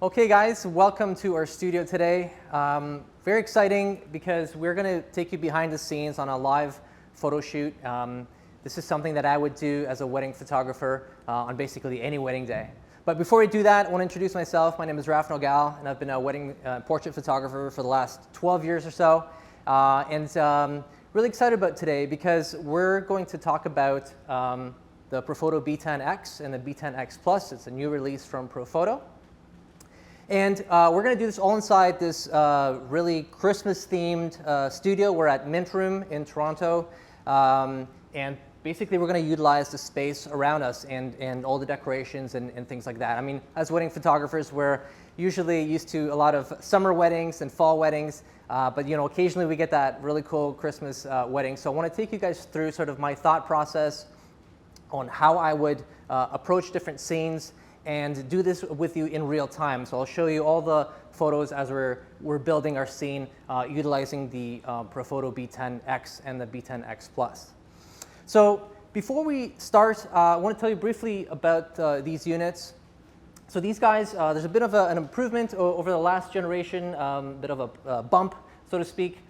Okay guys, welcome to our studio today. Very exciting because we're going to take you behind the scenes on a live photo shoot. This is something that I would do as a wedding photographer on basically any wedding day. But before we do that, I want to introduce myself. My name is Raph Nogal, and I've been a wedding portrait photographer for the last 12 years or so. Really excited about today because we're going to talk about the Profoto B10X and the B10X Plus. It's a new release from Profoto. And we're going to do this all inside this really Christmas-themed studio. We're at Mint Room in Toronto. And basically, we're going to utilize the space around us and all the decorations and things like that. I mean, as wedding photographers, we're usually used to a lot of summer weddings and fall weddings. But occasionally we get that really cool Christmas wedding. So I want to take you guys through sort of my thought process on how I would approach different scenes and do this with you in real time. So I'll show you all the photos as we're building our scene utilizing the Profoto B10X and the B10X Plus. So before we start, I want to tell you briefly about these units. So these guys, there's a bit of an improvement over the last generation, bit of a bump, so to speak.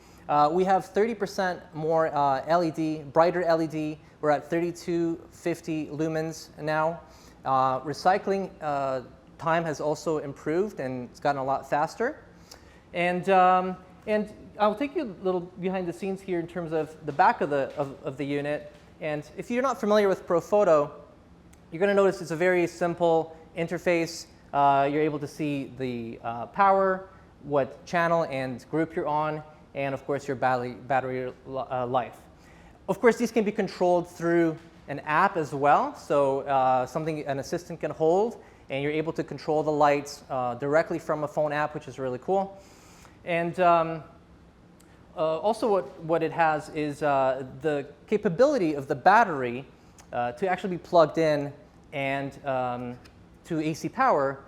We have 30% more LED, brighter LED. We're at 3250 lumens now. Recycling time has also improved and it's gotten a lot faster. And I'll take you a little behind the scenes here in terms of the back of the unit. And if you're not familiar with Profoto, you're going to notice it's a very simple interface. You're able to see the power, what channel and group you're on, and of course your battery life. Of course, these can be controlled through an app as well, so something an assistant can hold, and you're able to control the lights directly from a phone app, which is really cool. And also what it has is the capability of the battery to actually be plugged in and to AC power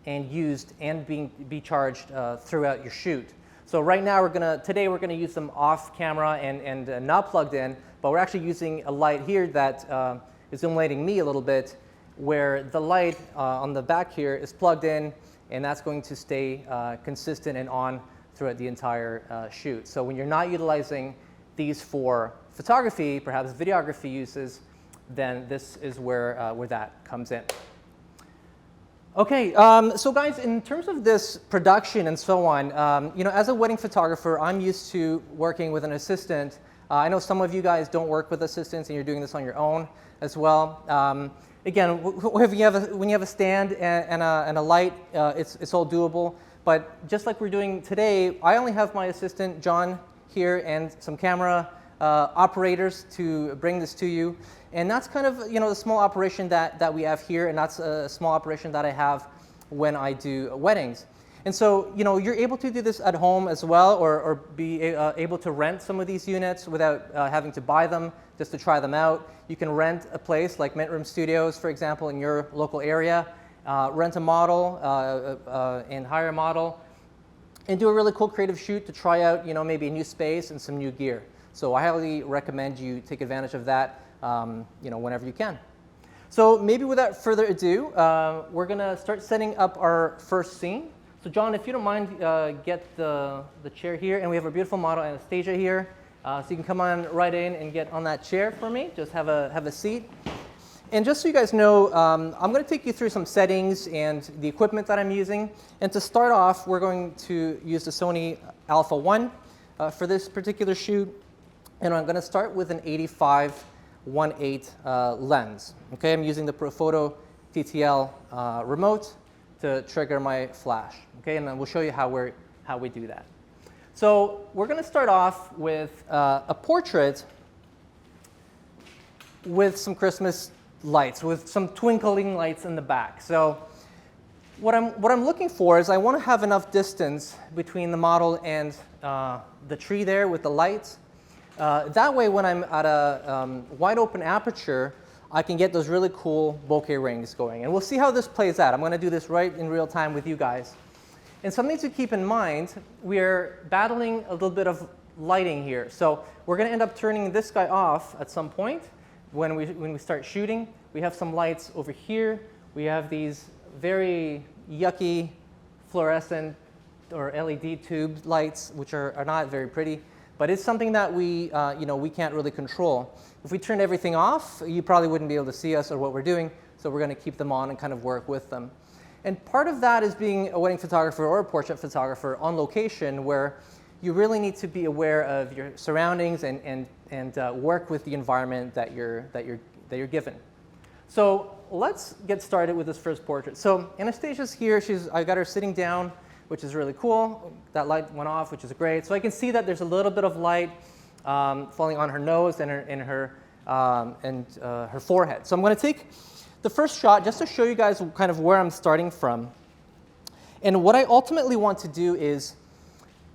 and used and be charged throughout your shoot. So right now today we're gonna use them off camera and not plugged in, but we're actually using a light here that is illuminating me a little bit, where the light on the back here is plugged in, and that's going to stay consistent and on throughout the entire shoot. So when you're not utilizing these for photography, perhaps videography uses, then this is where that comes in. Okay, so guys, in terms of this production and so on, as a wedding photographer, I'm used to working with an assistant. I know some of you guys don't work with assistants and you're doing this on your own as well. Again, when you have a stand and a light, it's all doable. But just like we're doing today, I only have my assistant, John, here and some camera operators to bring this to you. And that's kind of the small operation that we have here, and that's a small operation that I have when I do weddings. And so you're able to do this at home as well, or be able to rent some of these units without having to buy them, just to try them out. You can rent a place like Mint Room Studios, for example, in your local area, rent a model and hire a model, and do a really cool creative shoot to try out maybe a new space and some new gear. So I highly recommend you take advantage of that whenever you can. So maybe without further ado, we're going to start setting up our first scene. So John, if you don't mind, get the chair here, and we have a beautiful model Anastasia here. So you can come on right in and get on that chair for me. Just have a seat. And just so you guys know, I'm going to take you through some settings and the equipment that I'm using. And to start off, we're going to use the Sony Alpha 1 for this particular shoot. And I'm going to start with an 85-1.8 lens. Okay, I'm using the Profoto TTL remote to trigger my flash. Okay, and then we'll show you how we do that. So we're going to start off with a portrait with some Christmas lights, with some twinkling lights in the back. So what I'm looking for is I want to have enough distance between the model and the tree there with the lights. That way, when I'm at a wide open aperture, I can get those really cool bokeh rings going. And we'll see how this plays out. I'm going to do this right in real time with you guys. And something to keep in mind, we're battling a little bit of lighting here. So we're going to end up turning this guy off at some point when we start shooting. We have some lights over here. We have these very yucky fluorescent or LED tube lights, which are not very pretty, but it's something that we can't really control. If we turned everything off, you probably wouldn't be able to see us or what we're doing, so we're going to keep them on and kind of work with them. And part of that is being a wedding photographer or a portrait photographer on location, where you really need to be aware of your surroundings and work with the environment that you're given. So let's get started with this first portrait. So Anastasia's here. I got her sitting down, which is really cool. That light went off, which is great. So I can see that there's a little bit of light falling on her nose and her forehead. So I'm going to take the first shot just to show you guys kind of where I'm starting from. And what I ultimately want to do is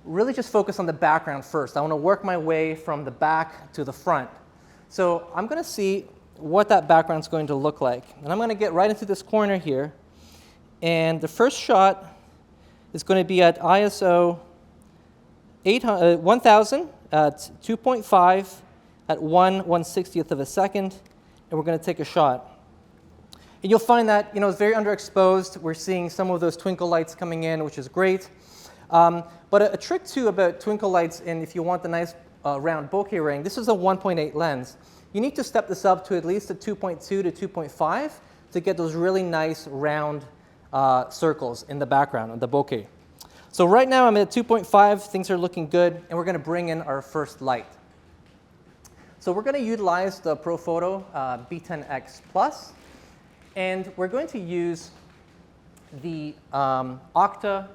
really just focus on the background first. I want to work my way from the back to the front. So I'm going to see what that background is going to look like. And I'm going to get right into this corner here. And the first shot is going to be at ISO 1000 at 2.5 at 1/160th of a second. And we're going to take a shot. And you'll find that it's very underexposed. We're seeing some of those twinkle lights coming in, which is great. But a trick too about twinkle lights, and if you want the nice round bokeh ring, this is a 1.8 lens. You need to step this up to at least a 2.2 to 2.5 to get those really nice round circles in the background of the bokeh. So right now I'm at 2.5, things are looking good, and we're going to bring in our first light. So we're going to utilize the Profoto B10X Plus, and we're going to use the Octa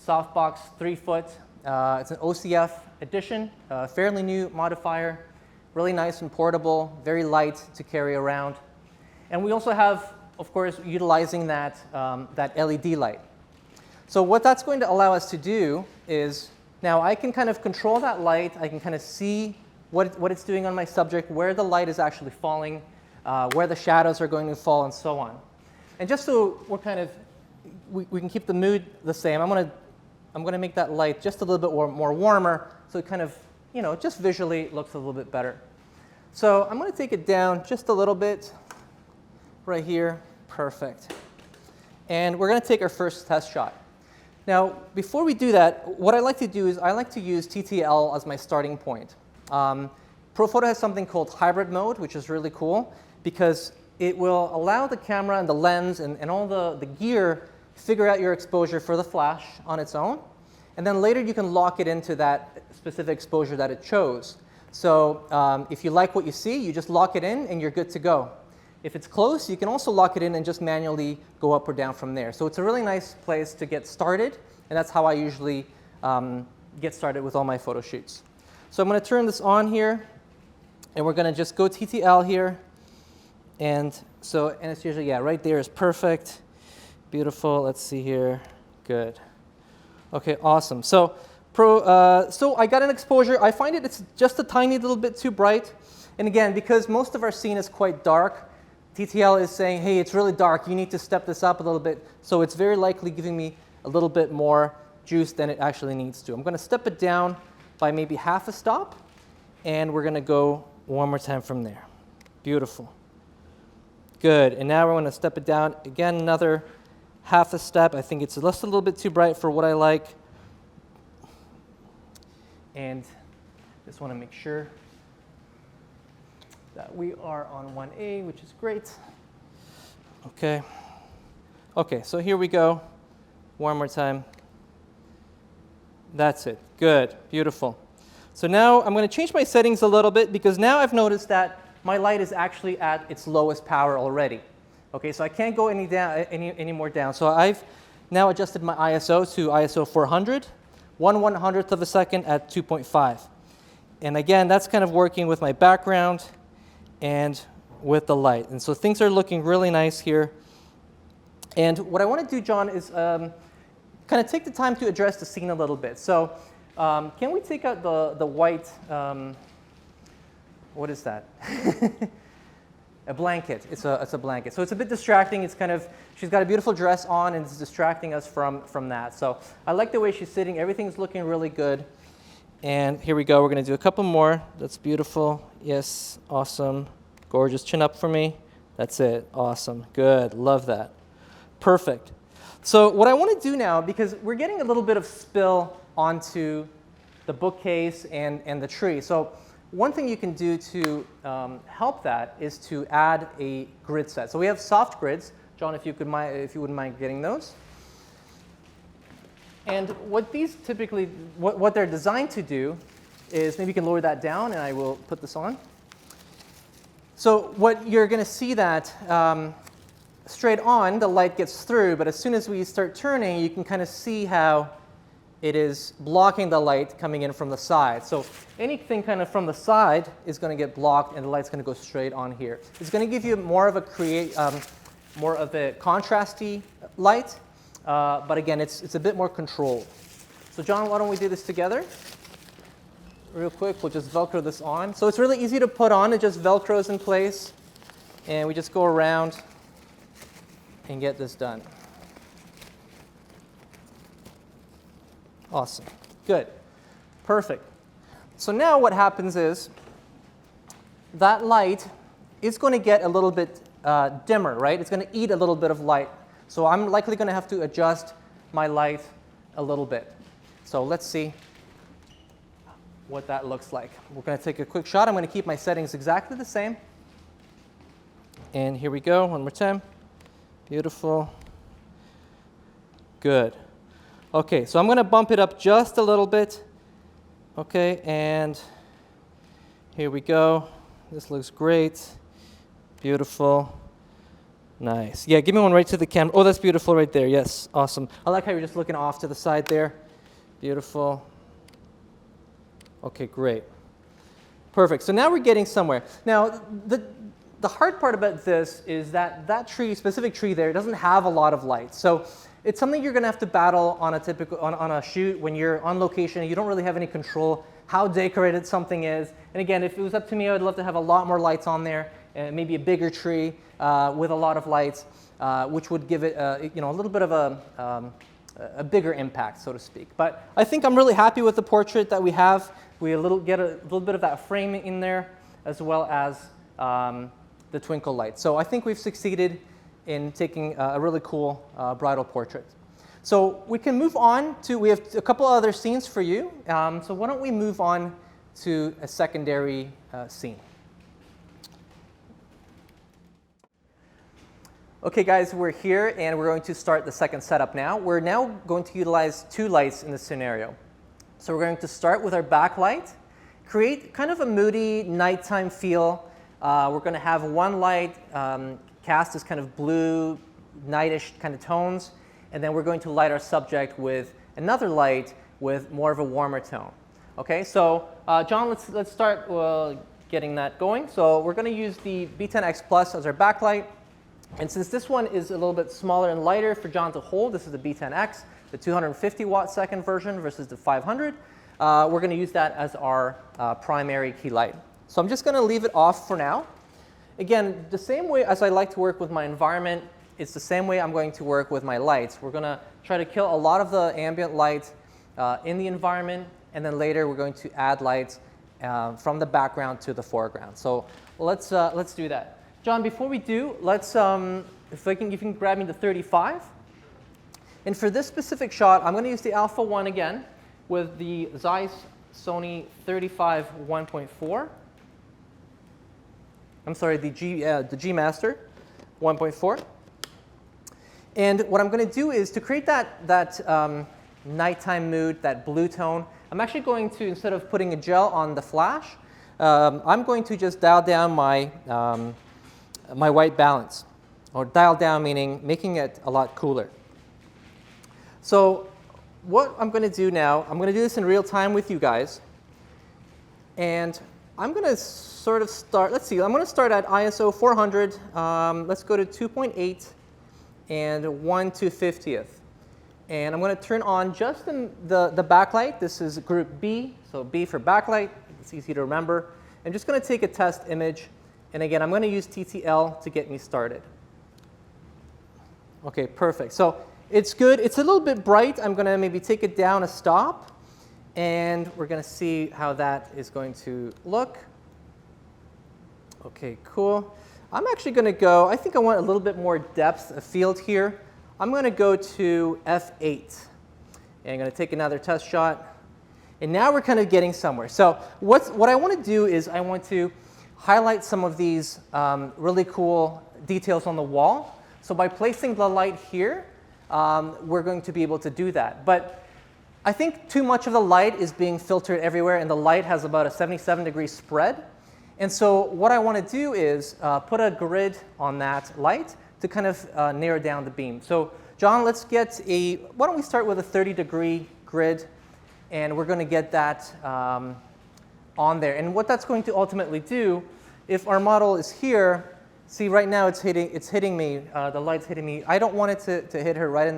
softbox 3-foot. It's an OCF edition, fairly new modifier, really nice and portable, very light to carry around. And we also have, of course, utilizing that LED light. So what that's going to allow us to do is, now I can kind of control that light. I can kind of see what it's doing on my subject, where the light is actually falling, where the shadows are going to fall, and so on. And just so we can keep the mood the same, I'm going to make that light just a little bit more warmer, so it kind of, just visually looks a little bit better. So I'm going to take it down just a little bit right here. Perfect. And we're going to take our first test shot. Now, before we do that, what I like to do is I like to use TTL as my starting point. Profoto has something called hybrid mode, which is really cool because it will allow the camera and the lens and all the gear figure out your exposure for the flash on its own, and then later you can lock it into that specific exposure that it chose. So if you like what you see, you just lock it in and you're good to go. If it's close, you can also lock it in and just manually go up or down from there. So it's a really nice place to get started, and that's how I usually get started with all my photo shoots. So I'm going to turn this on here, and we're going to just go TTL here. And so Anastasia, yeah, right there is perfect. Beautiful. Let's see here. Good. Okay, awesome. So so I got an exposure. I find it's just a tiny little bit too bright. And again, because most of our scene is quite dark, TTL is saying, hey, it's really dark. You need to step this up a little bit. So it's very likely giving me a little bit more juice than it actually needs to. I'm going to step it down by maybe half a stop, and we're going to go one more time from there. Beautiful. Good. And now we're going to step it down again, another half a step. I think it's just a little bit too bright for what I like. And just want to make sure that we are on 1A, which is great. Okay. Okay, so here we go. One more time. That's it. Good. Beautiful. So now I'm going to change my settings a little bit because now I've noticed that my light is actually at its lowest power already. Okay, so I can't go any more down. So I've now adjusted my ISO to ISO 400, 1/100th of a second at 2.5. And again, that's kind of working with my background and with the light. And so things are looking really nice here. And what I want to do, John, is kind of take the time to address the scene a little bit. So can we take out the white, what is that? A blanket. It's a blanket. So it's a bit distracting. It's kind of, she's got a beautiful dress on, and it's distracting us from that. So I like the way she's sitting. Everything's looking really good. And here we go. We're going to do a couple more. That's beautiful. Yes. Awesome. Gorgeous. Chin up for me. That's it. Awesome. Good. Love that. Perfect. So what I want to do now, because we're getting a little bit of spill onto the bookcase and the tree. So one thing you can do to help that is to add a grid set. So we have soft grids. John, if you wouldn't mind getting those. And what these typically, what they're designed to do is, maybe you can lower that down and I will put this on. So what you're going to see that straight on, the light gets through, but as soon as we start turning, you can kind of see how it is blocking the light coming in from the side. So anything kind of from the side is going to get blocked and the light's going to go straight on here. It's going to give you more of a contrasty light, but again, it's a bit more controlled. So John, why don't we do this together? Real quick, we'll just Velcro this on. So it's really easy to put on. It just Velcros in place, and we just go around and get this done. Awesome. Good. Perfect. So now what happens is that light is going to get a little bit dimmer, right? It's going to eat a little bit of light. So I'm likely going to have to adjust my light a little bit. So let's see what that looks like. We're going to take a quick shot. I'm going to keep my settings exactly the same. And here we go. One more time. Beautiful. Good. Okay, so I'm going to bump it up just a little bit. Okay, and here we go. This looks great. Beautiful. Nice. Yeah, give me one right to the camera. Oh, that's beautiful right there. Yes, awesome. I like how you're just looking off to the side there. Beautiful. Okay, great. Perfect. So now we're getting somewhere. Now, the hard part about this is that specific tree there doesn't have a lot of light. So it's something you're going to have to battle on a shoot when you're on location and you don't really have any control how decorated something is. And again, if it was up to me, I would love to have a lot more lights on there, and maybe a bigger tree with a lot of lights, which would give it a little bit of a bigger impact, so to speak. But I think I'm really happy with the portrait that we have. We get a little bit of that frame in there, as well as the twinkle light. So I think we've succeeded in taking a really cool bridal portrait. So we can move on to, we have a couple other scenes for you. So why don't we move on to a secondary scene. Okay guys, we're here and we're going to start the second setup now. We're now going to utilize two lights in this scenario. So we're going to start with our backlight, create kind of a moody nighttime feel. We're going to have one light cast as kind of blue, nightish kind of tones, and then we're going to light our subject with another light with more of a warmer tone. Okay, so John, let's start getting that going. So we're going to use the B10X Plus as our backlight, and since this one is a little bit smaller and lighter for John to hold, this is the B10X, the 250 watt second version versus the 500. We're going to use that as our primary key light. So I'm just going to leave it off for now. Again, the same way as I like to work with my environment, it's the same way I'm going to work with my lights. We're going to try to kill a lot of the ambient light in the environment, and then later we're going to add lights from the background to the foreground. So let's do that. John, before we do, let's if you can grab me the 35. And for this specific shot, I'm going to use the Alpha 1 again with the Zeiss Sony 35 1.4. I'm sorry, the G Master 1.4. And what I'm going to do is to create that nighttime mood, that blue tone, I'm actually going to, instead of putting a gel on the flash, I'm going to just dial down my, my white balance. Or dial down meaning making it a lot cooler. So what I'm going to do now, I'm going to do this in real time with you guys. And I'm going to sort of start, let's see, I'm going to start at ISO 400. Let's go to 2.8 and 1/250th. And I'm going to turn on just the backlight. This is group B, so B for backlight. It's easy to remember. I'm just going to take a test image. And again, I'm going to use TTL to get me started. OK, perfect. So it's good. It's a little bit bright. I'm going to maybe take it down a stop. And we're going to see how that is going to look. OK, cool. I'm actually going to go, I think I want a little bit more depth of field here. I'm going to go to F8. And I'm going to take another test shot. And now we're kind of getting somewhere. So what I want to do is I want to highlight some of these really cool details on the wall. So by placing the light here, we're going to be able to do that. But I think too much of the light is being filtered everywhere, and the light has about a 77-degree spread. And so what I want to do is put a grid on that light to kind of narrow down the beam. So John, let's get why don't we start with a 30-degree grid, and we're going to get that on there. And what that's going to ultimately do, if our model is here, see right now it's hitting me, the light's hitting me. I don't want it to hit her right in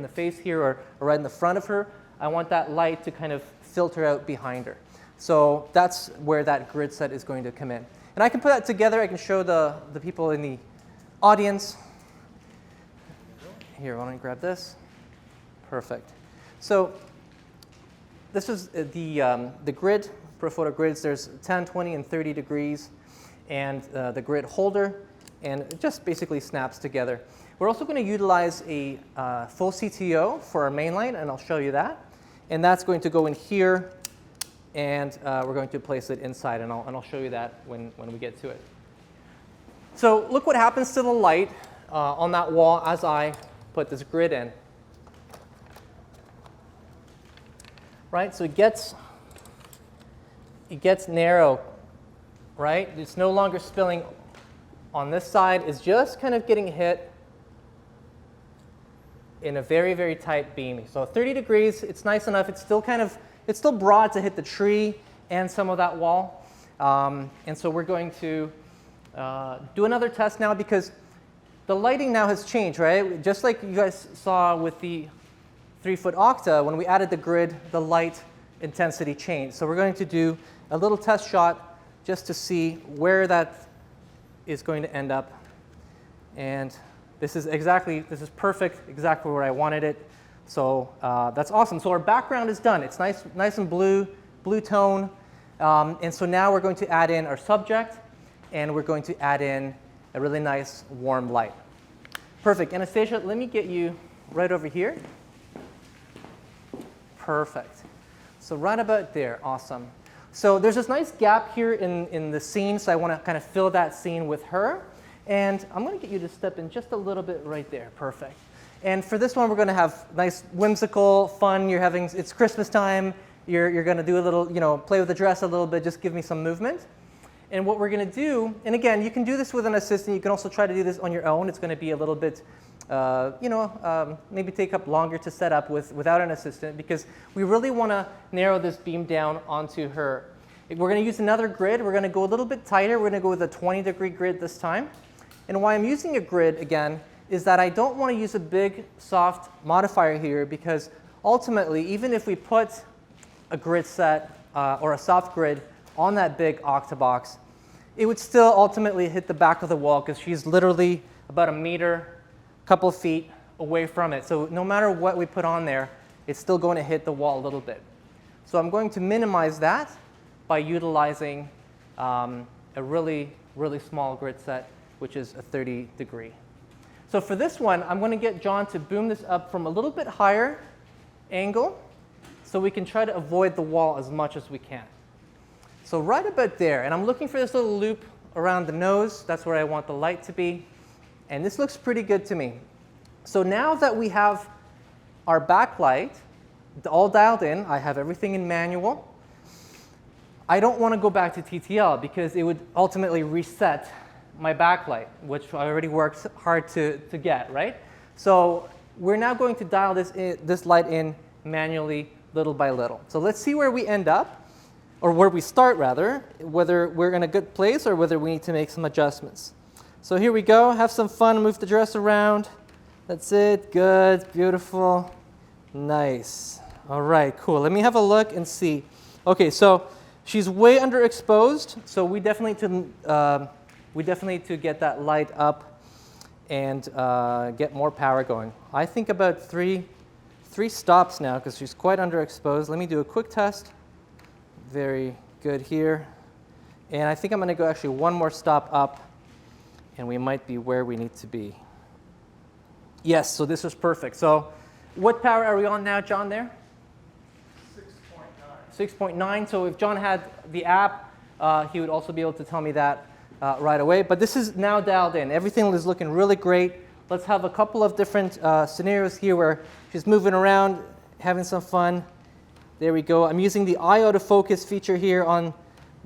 the face here or right in the front of her. I want that light to kind of filter out behind her. So that's where that grid set is going to come in. And I can put that together. I can show the people in the audience. Here, why don't I grab this? Perfect. So this is the grid, Profoto grids. There's 10, 20, and 30 degrees, and the grid holder, and it just basically snaps together. We're also going to utilize a full CTO for our main line, and I'll show you that. And that's going to go in here, and we're going to place it inside, and I'll show you that when we get to it. So look what happens to the light on that wall as I put this grid in. Right, so it gets narrow, right? It's no longer spilling on this side. It's just kind of getting hit in a very, very tight beam. So 30 degrees, it's nice enough. It's still broad to hit the tree and some of that wall. And so we're going to do another test now because the lighting now has changed, right? Just like you guys saw with the 3-foot octa, when we added the grid, the light intensity changed. So we're going to do a little test shot just to see where that is going to end up. And this is perfect, exactly where I wanted it. So that's awesome. So our background is done. It's nice and blue tone. And so now we're going to add in our subject, and we're going to add in a really nice warm light. Perfect. Anastasia, let me get you right over here. Perfect. So right about there. Awesome. So there's this nice gap here in the scene, so I want to kind of fill that scene with her. And I'm going to get you to step in just a little bit right there. Perfect. And for this one, we're going to have nice, whimsical, fun. It's Christmas time. You're going to do a little, play with the dress a little bit. Just give me some movement. And what we're going to do, and again, you can do this with an assistant. You can also try to do this on your own. It's going to be a little bit, maybe take up longer to set up without an assistant because we really want to narrow this beam down onto her. We're going to use another grid. We're going to go a little bit tighter. We're going to go with a 20-degree grid this time. And why I'm using a grid, again, is that I don't want to use a big, soft modifier here because ultimately, even if we put a grid set or a soft grid on that big octabox, it would still ultimately hit the back of the wall because she's literally about a meter, couple of feet away from it. So no matter what we put on there, it's still going to hit the wall a little bit. So I'm going to minimize that by utilizing a really, really small grid set, which is a 30-degree. So for this one, I'm going to get John to boom this up from a little bit higher angle so we can try to avoid the wall as much as we can. So right about there, and I'm looking for this little loop around the nose. That's where I want the light to be. And this looks pretty good to me. So now that we have our backlight all dialed in, I have everything in manual. I don't want to go back to TTL because it would ultimately reset my backlight, which I already worked hard to get, right? So we're now going to dial this light in manually, little by little. So let's see where we end up. Or where we start, rather, whether we're in a good place or whether we need to make some adjustments. So here we go. Have some fun. Move the dress around. That's it. Good. Beautiful. Nice. All right. Cool. Let me have a look and see. OK, so she's way underexposed. So we definitely need to get that light up and get more power going. I think about three stops now because she's quite underexposed. Let me do a quick test. Very good here. And I think I'm going to go actually one more stop up, and we might be where we need to be. Yes, so this is perfect. So what power are we on now, John, there? 6.9. 6.9. So if John had the app, he would also be able to tell me that right away. But this is now dialed in. Everything is looking really great. Let's have a couple of different scenarios here where she's moving around, having some fun. There we go. I'm using the eye autofocus feature here on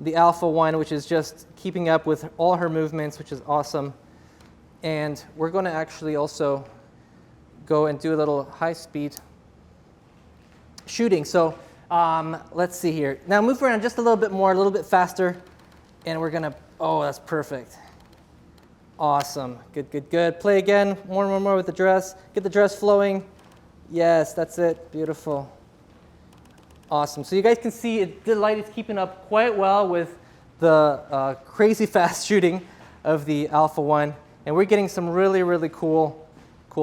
the Alpha 1, which is just keeping up with all her movements, which is awesome. And we're going to actually also go and do a little high-speed shooting. So let's see here. Now move around just a little bit more, a little bit faster, and we're going to, oh, that's perfect. Awesome. Good, good, good. Play again. More with the dress. Get the dress flowing. Yes, that's it. Beautiful. Awesome. So you guys can see the light is keeping up quite well with the crazy fast shooting of the Alpha 1. And we're getting some really, really cool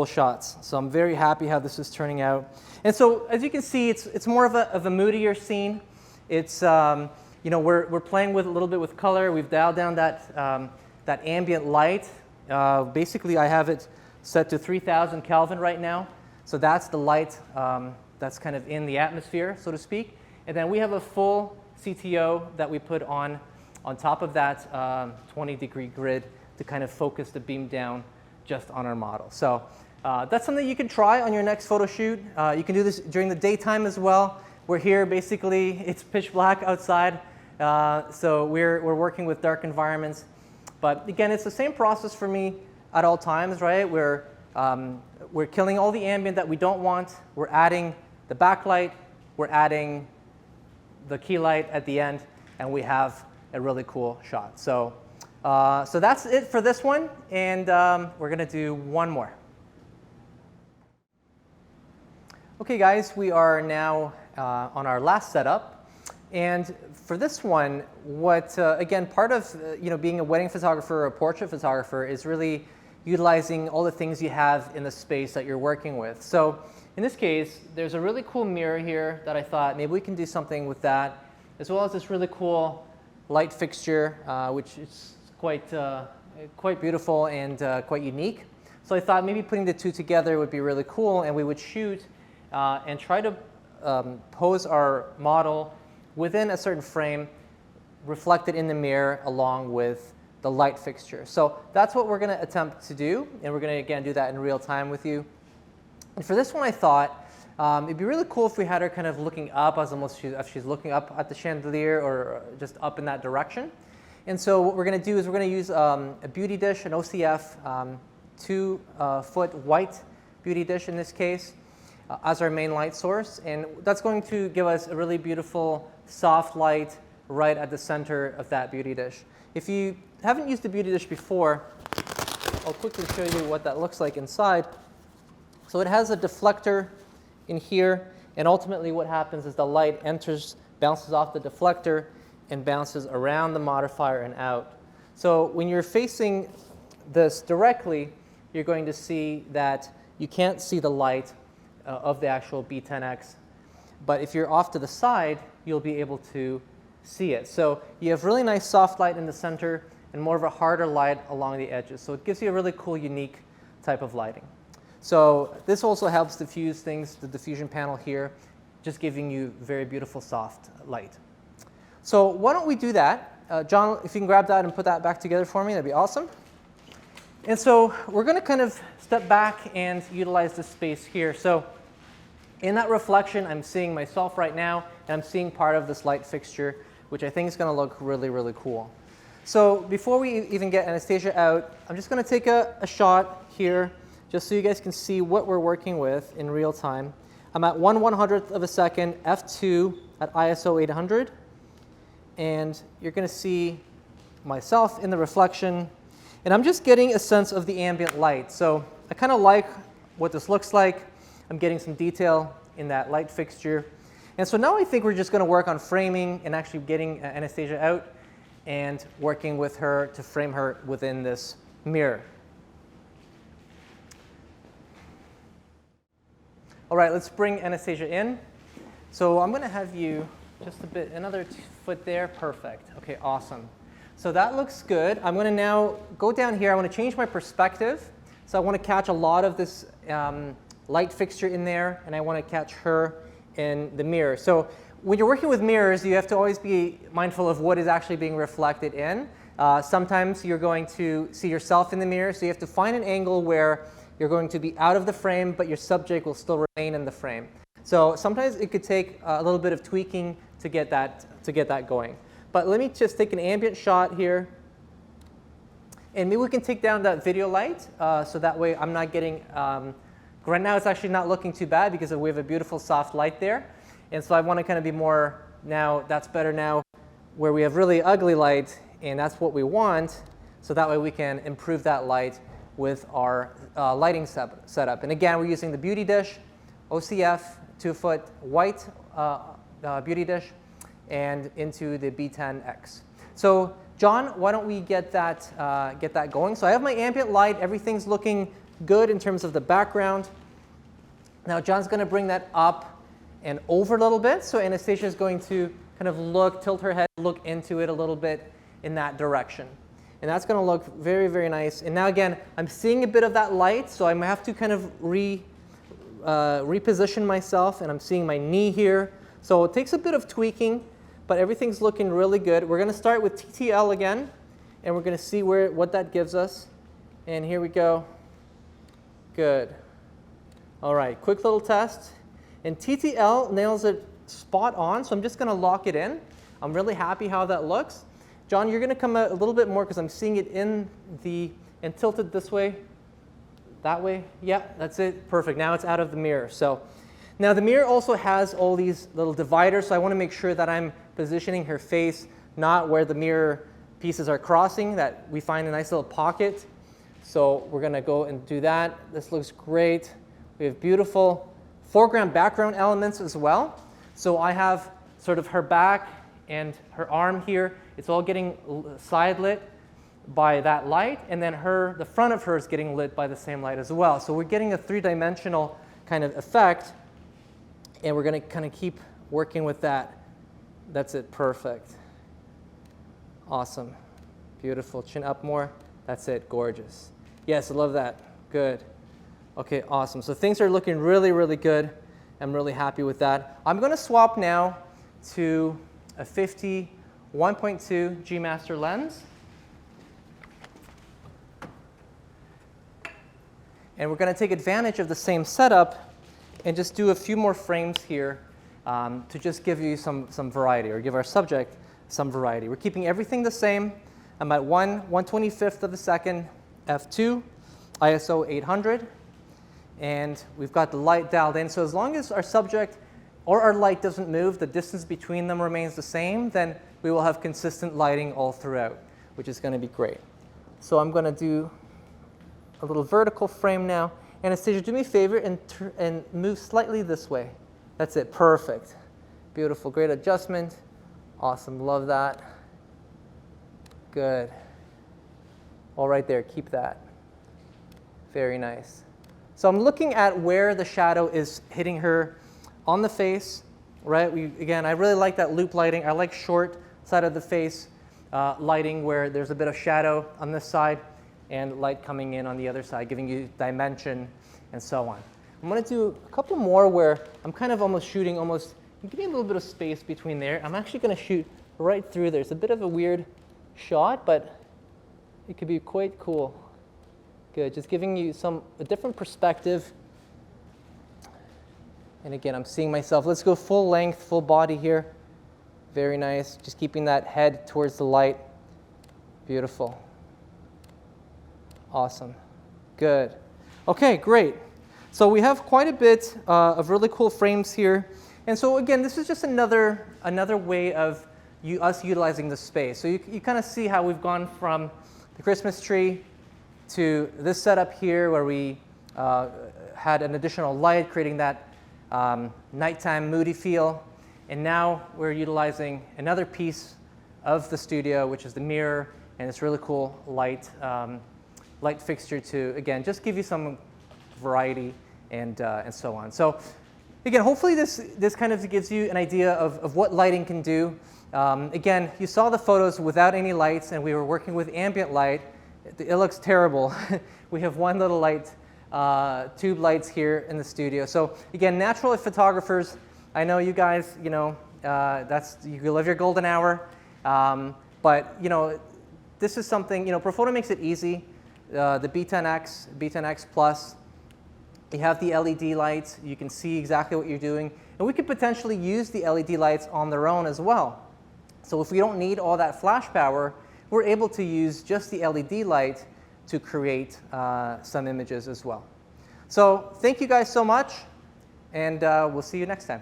shots. So I'm very happy how this is turning out. And so as you can see, it's more of a moodier scene. It's, you know, we're playing with a little bit with color. We've dialed down that ambient light. Basically, I have it set to 3,000 Kelvin right now. So that's the light that's kind of in the atmosphere, so to speak. And then we have a full CTO that we put on top of that 20-degree grid to kind of focus the beam down just on our model. So that's something you can try on your next photo shoot. You can do this during the daytime as well. We're here, basically, it's pitch black outside. So we're working with dark environments. But again, it's the same process for me at all times, right? We're killing all the ambient that we don't want. We're adding the backlight. We're adding the key light at the end. And we have a really cool shot. So that's it for this one. And we're going to do one more. OK, guys, we are now on our last setup. And for this one, again, part of being a wedding photographer or a portrait photographer is really utilizing all the things you have in the space that you're working with. So in this case, there's a really cool mirror here that I thought maybe we can do something with that, as well as this really cool light fixture, which is quite beautiful and quite unique. So I thought maybe putting the two together would be really cool, and we would shoot and try to pose our model within a certain frame, reflected in the mirror along with the light fixture. So that's what we're going to attempt to do, and we're going to, again, do that in real time with you. And for this one, I thought it'd be really cool if we had her kind of looking up, as almost if she's looking up at the chandelier or just up in that direction. And so what we're going to do is we're going to use a beauty dish, an OCF 2-foot white beauty dish in this case, as our main light source. And that's going to give us a really beautiful soft light right at the center of that beauty dish. If you haven't used the beauty dish before, I'll quickly show you what that looks like inside. So it has a deflector in here, and ultimately what happens is the light enters, bounces off the deflector, and bounces around the modifier and out. So when you're facing this directly, you're going to see that you can't see the light of the actual B10X. But if you're off to the side, you'll be able to see it. So you have really nice soft light in the center and more of a harder light along the edges. So it gives you a really cool, unique type of lighting. So this also helps diffuse things, the diffusion panel here, just giving you very beautiful soft light. So why don't we do that? John, if you can grab that and put that back together for me, that'd be awesome. And so we're going to kind of step back and utilize this space here. So in that reflection, I'm seeing myself right now, and I'm seeing part of this light fixture, which I think is going to look really, really cool. So before we even get Anastasia out, I'm just going to take a shot here, just so you guys can see what we're working with in real time. I'm at 1/100th of a second, f2 at ISO 800. And you're going to see myself in the reflection. And I'm just getting a sense of the ambient light. So I kind of like what this looks like. I'm getting some detail in that light fixture. And so now I think we're just going to work on framing and actually getting Anastasia out and working with her to frame her within this mirror. All right, let's bring Anastasia in. So I'm going to have you just a bit, another foot there. Perfect. OK, awesome. So that looks good. I'm going to now go down here. I want to change my perspective. So So I want to catch a lot of this light fixture in there, and I want to catch her in the mirror. So when you're working with mirrors, you have to always be mindful of what is actually being reflected in. Sometimes you're going to see yourself in the mirror, so you have to find an angle where you're going to be out of the frame, but your subject will still remain in the frame. So sometimes it could take a little bit of tweaking to get that going. But let me just take an ambient shot here. And maybe we can take down that video light, so that way I'm not getting, right now it's actually not looking too bad because we have a beautiful soft light there. And so I want to kind of be more, now that's better now, where we have really ugly light, and that's what we want. So that way we can improve that light with our lighting setup. And again, we're using the beauty dish, OCF, 2-foot white beauty dish, and into the B10X. So John, why don't we get that going? So I have my ambient light. Everything's looking good in terms of the background. Now John's going to bring that up and over a little bit. So Anastasia is going to kind of tilt her head, look into it a little bit in that direction. And that's going to look very, very nice. And now again, I'm seeing a bit of that light, so I might have to kind of reposition myself, and I'm seeing my knee here. So it takes a bit of tweaking, but everything's looking really good. We're going to start with TTL again, and we're going to see what that gives us. And here we go. Good. All right, quick little test. And TTL nails it spot on, so I'm just going to lock it in. I'm really happy how that looks. John, you're going to come out a little bit more because I'm seeing it and tilt it this way, that way. Yeah, that's it. Perfect. Now it's out of the mirror. So now the mirror also has all these little dividers, so I want to make sure that I'm positioning her face not where the mirror pieces are crossing, that we find a nice little pocket. So we're going to go and do that. This looks great. We have beautiful foreground background elements as well. So I have sort of her back and her arm here. It's all getting side lit by that light, and then the front of her is getting lit by the same light as well. So we're getting a three-dimensional kind of effect, and we're going to kind of keep working with that. That's it. Perfect. Awesome. Beautiful. Chin up more. That's it. Gorgeous. Yes, I love that. Good. Okay, awesome. So things are looking really, really good. I'm really happy with that. I'm going to swap now to a 50 1.2 G Master lens. And we're going to take advantage of the same setup and just do a few more frames here to just give you some variety, or give our subject some variety. We're keeping everything the same. I'm at 1/125th of a second, f2, ISO 800. And we've got the light dialed in. So as long as our subject or our light doesn't move, the distance between them remains the same, then we will have consistent lighting all throughout, which is going to be great. So I'm going to do a little vertical frame now. Anastasia, do me a favor and move slightly this way. That's it. Perfect. Beautiful. Great adjustment. Awesome. Love that. Good. All right there. Keep that. Very nice. So I'm looking at where the shadow is hitting her on the face, right? Again, I really like that loop lighting. I like short side of the face lighting where there's a bit of shadow on this side and light coming in on the other side, giving you dimension and so on. I'm going to do a couple more where I'm kind of almost shooting give me a little bit of space between there. I'm actually going to shoot right through there. It's a bit of a weird shot, but it could be quite cool. Good, just giving you a different perspective. And again, I'm seeing myself. Let's go full length, full body here. Very nice. Just keeping that head towards the light. Beautiful. Awesome. Good. Okay, great. So we have quite a bit of really cool frames here. And so again, this is just another way of us utilizing the space. So you kind of see how we've gone from the Christmas tree to this setup here where we had an additional light, creating that nighttime moody feel. And now we're utilizing another piece of the studio, which is the mirror, and this really cool light fixture to, again, just give you some variety and so on. So again, hopefully this kind of gives you an idea of what lighting can do. Again, you saw the photos without any lights, and we were working with ambient light. it looks terrible. We have one little light, tube lights here in the studio. So again, natural light photographers, I know you guys, you know, you live your golden hour, but you know, this is something, you know, Profoto makes it easy. The B10X, B10X Plus, you have the LED lights, you can see exactly what you're doing, and we could potentially use the LED lights on their own as well. So if we don't need all that flash power, we're able to use just the LED light to create some images as well. So thank you guys so much, and we'll see you next time.